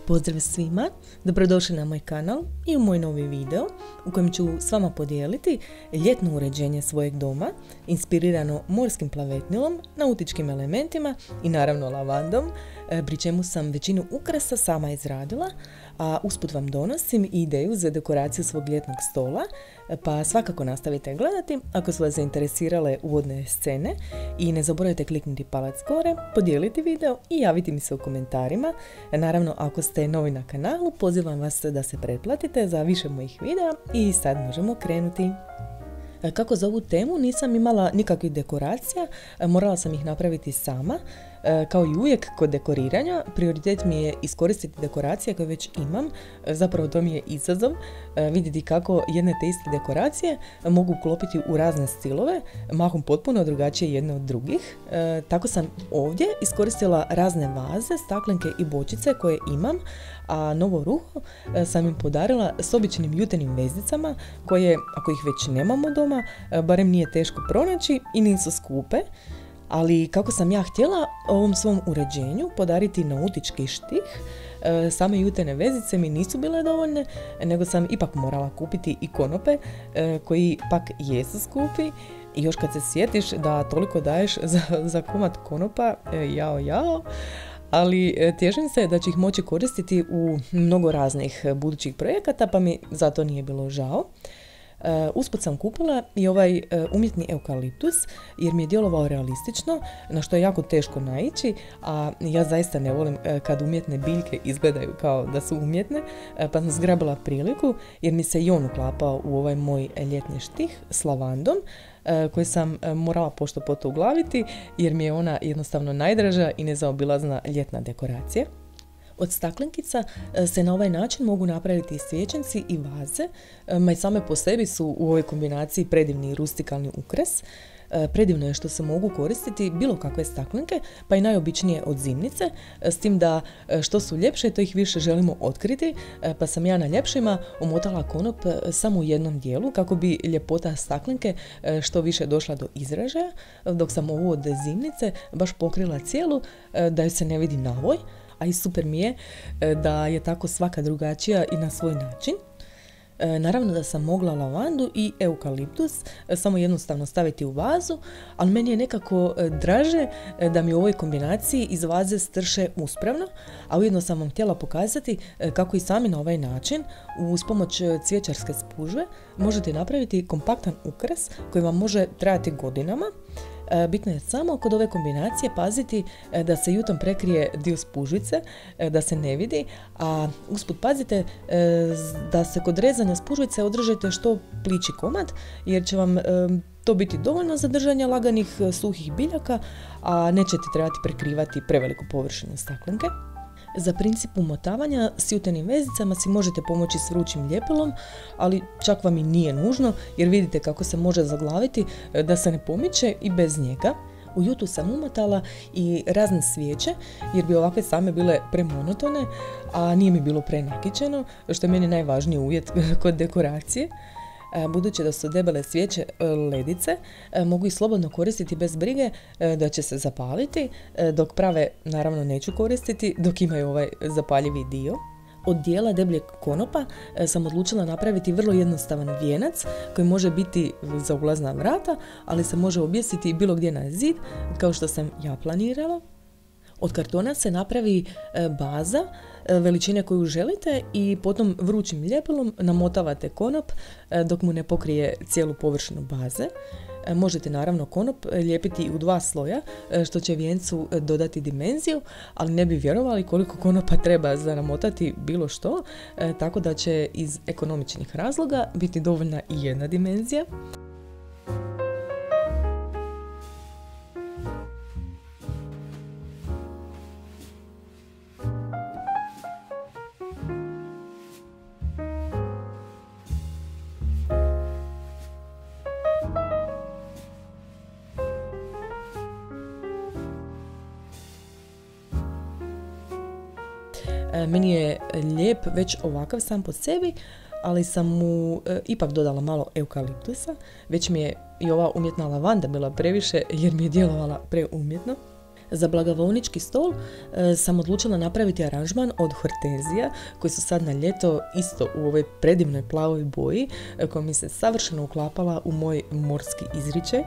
Pozdrav svima, dobrodošli na moj kanal i u moj novi video u kojem ću s vama podijeliti ljetno uređenje svojeg doma inspirirano morskim plavetnilom, nautičkim elementima i naravno lavandom, pri čemu sam većinu ukrasa sama izradila, a usput vam donosim i ideju za dekoraciju svog ljetnog stola, pa svakako nastavite gledati ako su vas zainteresirale uvodne scene i ne zaboravite kliknuti palac gore, podijeliti video i javiti mi se u komentarima. Naravno, ako ste novi na kanalu, pozivam vas da se pretplatite za više mojih videa i sad možemo krenuti. Kako za ovu temu nisam imala nikakvih dekoracija, morala sam ih napraviti sama. Kao i uvijek kod dekoriranja, prioritet mi je iskoristiti dekoracije koje već imam, zapravo to mi je izazov, vidjeti kako jedne te iste dekoracije mogu uklopiti u razne stilove, mahom potpuno drugačije jedne od drugih. Tako sam ovdje iskoristila razne vaze, staklenke i bočice koje imam, a novo ruho sam im podarila s običnim jutenim vezicama koje, ako ih već nemamo doma, barem nije teško pronaći i nisu skupe. Ali kako sam ja htjela ovom svom uređenju podariti nautički štih, same jutene vezice mi nisu bile dovoljne, nego sam ipak morala kupiti i konope koji pak jesu skupi. I još kad se sjetiš da toliko daješ za komad konopa, jao, ali tješim se da ću ih moći koristiti u mnogo raznih budućih projekata, pa mi zato nije bilo žao. Usput sam kupila i ovaj umjetni eukaliptus jer mi je djelovao realistično, na što je jako teško naići, a ja zaista ne volim kad umjetne biljke izgledaju kao da su umjetne, pa sam zgrabila priliku jer mi se i on uklapao u ovaj moj ljetni štih s lavandom, koji sam morala pošto poto uglaviti jer mi je ona jednostavno najdraža i nezaobilazna ljetna dekoracija. Od staklenkica se na ovaj način mogu napraviti i svječanci i vaze, ma i same po sebi su u ovoj kombinaciji predivni rustikalni ukras. Predivno je što se mogu koristiti bilo kakve staklenke, pa i najobičnije od zimnice, s tim da što su ljepše, to ih više želimo otkriti, pa sam ja na ljepšima omotala konop samo u jednom dijelu kako bi ljepota staklenke što više došla do izražaja, dok sam ovu od zimnice baš pokrila cijelu da joj se ne vidi navoj. A i super mi je da je tako svaka drugačija i na svoj način. Naravno da sam mogla lavandu i eukaliptus samo jednostavno staviti u vazu, ali meni je nekako draže da mi u ovoj kombinaciji iz vaze strše uspravno, a ujedno sam vam htjela pokazati kako i sami na ovaj način uz pomoć cvjećarske spužve možete napraviti kompaktan ukras koji vam može trajati godinama. Bitno je samo kod ove kombinacije paziti da se jutom prekrije dio spužvice, da se ne vidi, a usput pazite da se kod rezanja spužvice održite što plići komad, jer će vam to biti dovoljno za držanje laganih suhih biljaka, a nećete trebati prekrivati preveliku površinu staklenke. Za princip umotavanja s jutenim vezicama si možete pomoći s vrućim ljepilom, ali čak vam i nije nužno jer vidite kako se može zaglaviti da se ne pomiče i bez njega. U jutu sam umotala i razne svijeće jer bi ovakve same bile premonotone, a nije mi bilo prenakićeno, što je meni najvažniji uvjet kod dekoracije. Budući da su debele svijeće ledice, mogu ih slobodno koristiti bez brige da će se zapaliti, dok prave naravno neću koristiti dok imaju ovaj zapaljivi dio. Od dijela debljeg konopa sam odlučila napraviti vrlo jednostavan vijenac koji može biti za ulazna vrata, ali se može objesiti bilo gdje na zid, kao što sam ja planirala. Od kartona se napravi baza veličine koju želite i potom vrućim ljepilom namotavate konop dok mu ne pokrije cijelu površinu baze. Možete naravno konop lijepiti u 2 sloja što će vijencu dodati dimenziju, ali ne bi vjerovali koliko konopa treba za namotati bilo što, tako da će iz ekonomičnih razloga biti dovoljna i jedna dimenzija. Meni je lijep već ovakav sam po sebi, ali sam mu ipak dodala malo eukaliptusa. Već mi je i ova umjetna lavanda bila previše jer mi je djelovala preumjetno. Za blagovolnički stol sam odlučila napraviti aranžman od hortenzija koji su sad na ljeto isto u ovoj predivnoj plavoj boji koja mi se savršeno uklapala u moj morski izričaj.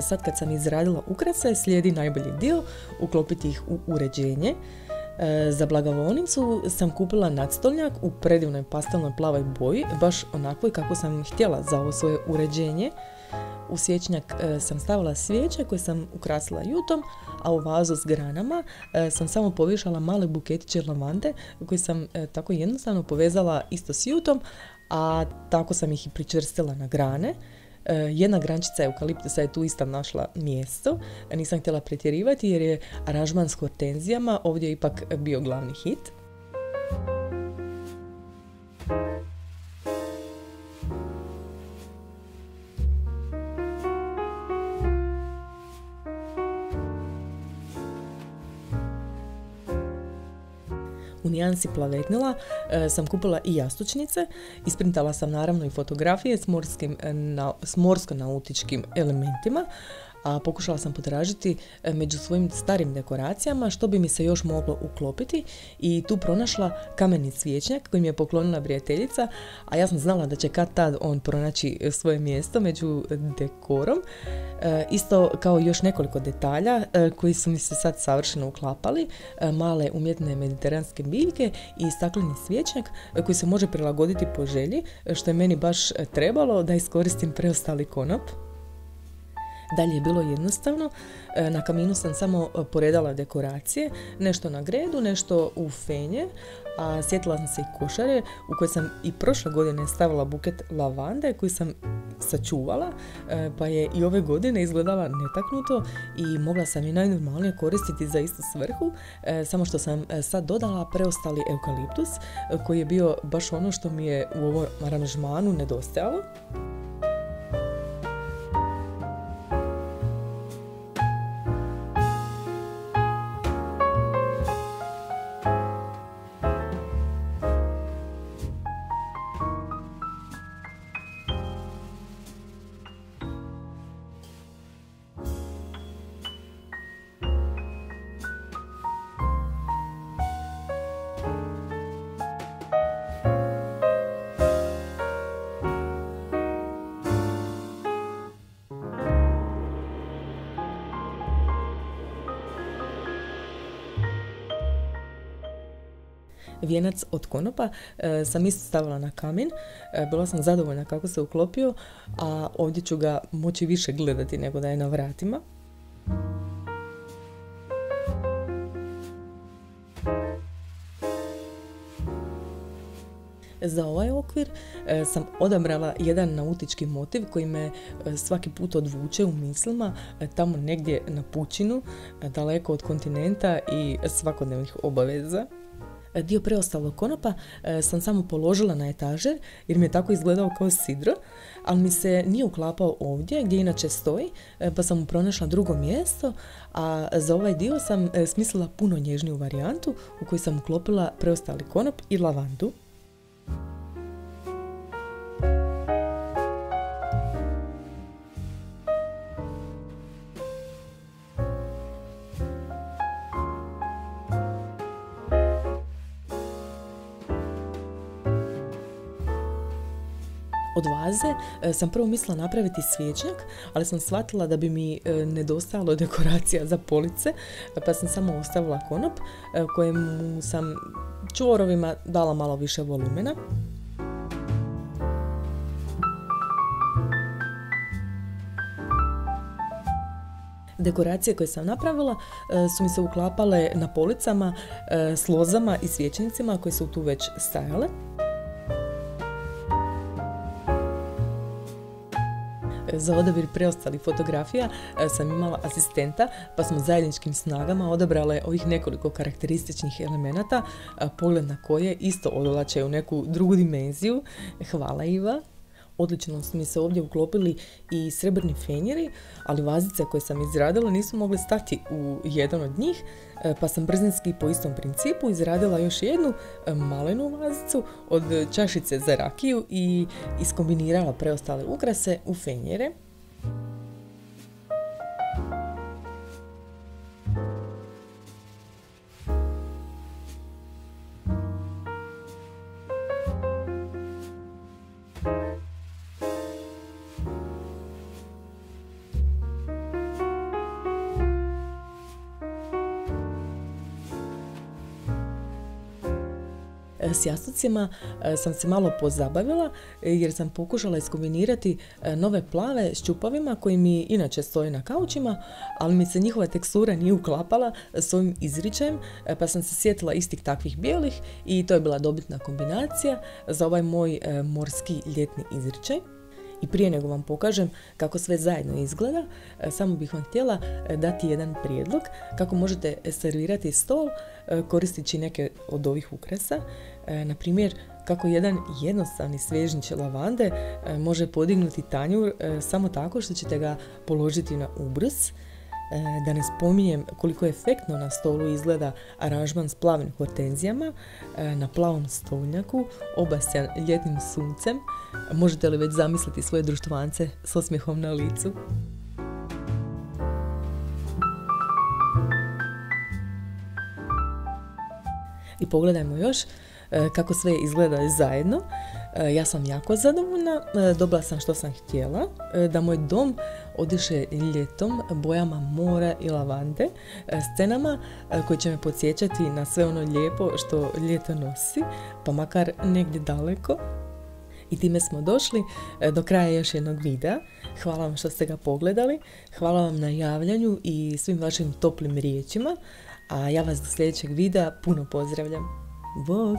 Sad kad sam izradila ukrase, slijedi najbolji dio, uklopiti ih u uređenje. Za blagovolnicu sam kupila nadstolnjak u predivnoj pastelnoj plavoj boji, baš onakvoj kako sam htjela za ovo svoje uređenje. U svječnjak sam stavila svijeće koje sam ukrasila jutom, a u vazu s granama sam samo povješala male buketiće lavande koje sam tako jednostavno povezala isto s jutom, a tako sam ih i pričvrstila na grane. Jedna grančica eukaliptusa je tu isto našla mjesto. Nisam htjela pretjerivati jer je aranžman s hortenzijama ovdje ipak bio glavni hit. U nijansi plavetnila sam kupila i jastučnice, isprintala sam naravno i fotografije s morsko-nautičkim elementima, a pokušala sam potražiti među svojim starim dekoracijama što bi mi se još moglo uklopiti i tu pronašla kameni cvijećnjak koji mi je poklonila prijateljica, a ja sam znala da će kad tad on pronaći svoje mjesto među dekorom. Isto kao još nekoliko detalja koji su mi se sad savršeno uklapali, male umjetne mediteranske biljke i stakleni cvijećnjak koji se može prilagoditi po želji, što je meni baš trebalo da iskoristim preostali konop. Dalje je bilo jednostavno, na kaminu sam samo poredala dekoracije, nešto na gredu, nešto u fenjer, a sjetila sam se i košare u kojoj sam i prošle godine stavila buket lavande koji sam sačuvala, pa je i ove godine izgledala netaknuto i mogla sam i najnormalnije koristiti za istu svrhu, samo što sam sad dodala preostali eukaliptus koji je bio baš ono što mi je u ovom aranžmanu nedostajalo. Vijenac od konopa sam isto stavila na kamen, bila sam zadovoljna kako se uklopio, a ovdje ću ga moći više gledati nego da je na vratima. Za ovaj okvir sam odabrala jedan nautički motiv koji me svaki put odvuče u mislima tamo negdje na pučinu, daleko od kontinenta i svakodnevnih obaveza. Dio preostalog konopa sam samo položila na etažer jer mi je tako izgledao kao sidro, ali mi se nije uklapao ovdje gdje inače stoji, pa sam mu pronašla drugo mjesto, a za ovaj dio sam smislila puno nježniju varijantu u kojoj sam uklopila preostali konop i lavandu. Od vaze sam prvo mislila napraviti svječnjak, ali sam shvatila da bi mi nedostajalo dekoracija za police, pa sam samo ostavila konop kojemu sam čvorovima dala malo više volumena. Dekoracije koje sam napravila su mi se uklapale na policama s lozama i svječnicima koje su tu već stajale. Za odabir preostalih fotografija sam imala asistenta, pa smo zajedničkim snagama odabrale ovih nekoliko karakterističnih elemenata, pogled na koje isto odvlače u neku drugu dimenziju. Hvala Iva. Odlično su mi se ovdje uklopili i srebrni fenjeri, ali vazice koje sam izradila nisu mogle stati u jedan od njih, pa sam brzinski po istom principu izradila još jednu malenu vazicu od čašice za rakiju i iskombinirala preostale ukrase u fenjere. S jastucima sam se malo pozabavila jer sam pokušala iskombinirati nove plave s čupovima koji mi inače stoje na kaučima, ali mi se njihova tekstura nije uklapala s ovim izričajem, pa sam se sjetila istih takvih bijelih i to je bila dobitna kombinacija za ovaj moj morski ljetni izričaj. I prije nego vam pokažem kako sve zajedno izgleda, samo bih vam htjela dati jedan prijedlog kako možete servirati stol koristeći neke od ovih ukrasa. Na primjer, kako jedan jednostavni svježnić lavande može podignuti tanjur samo tako što ćete ga položiti na ubrus. Da ne spominjem koliko efektno na stolu izgleda aranžman s plavim hortenzijama na plavom stolnjaku, obasjan ljetnim suncem. Možete li već zamisliti svoje društvance s osmijehom na licu? I pogledajmo još kako sve izgleda zajedno. Ja sam jako zadovoljna, dobila sam što sam htjela, da moj dom odiše ljetom, bojama mora i lavande, scenama koje će me podsjećati na sve ono lijepo što ljeto nosi, pa makar negdje daleko. I time smo došli do kraja još jednog videa. Hvala vam što ste ga pogledali, hvala vam na javljanju i svim vašim toplim riječima, a ja vas do sljedećeg videa puno pozdravljam. Bog!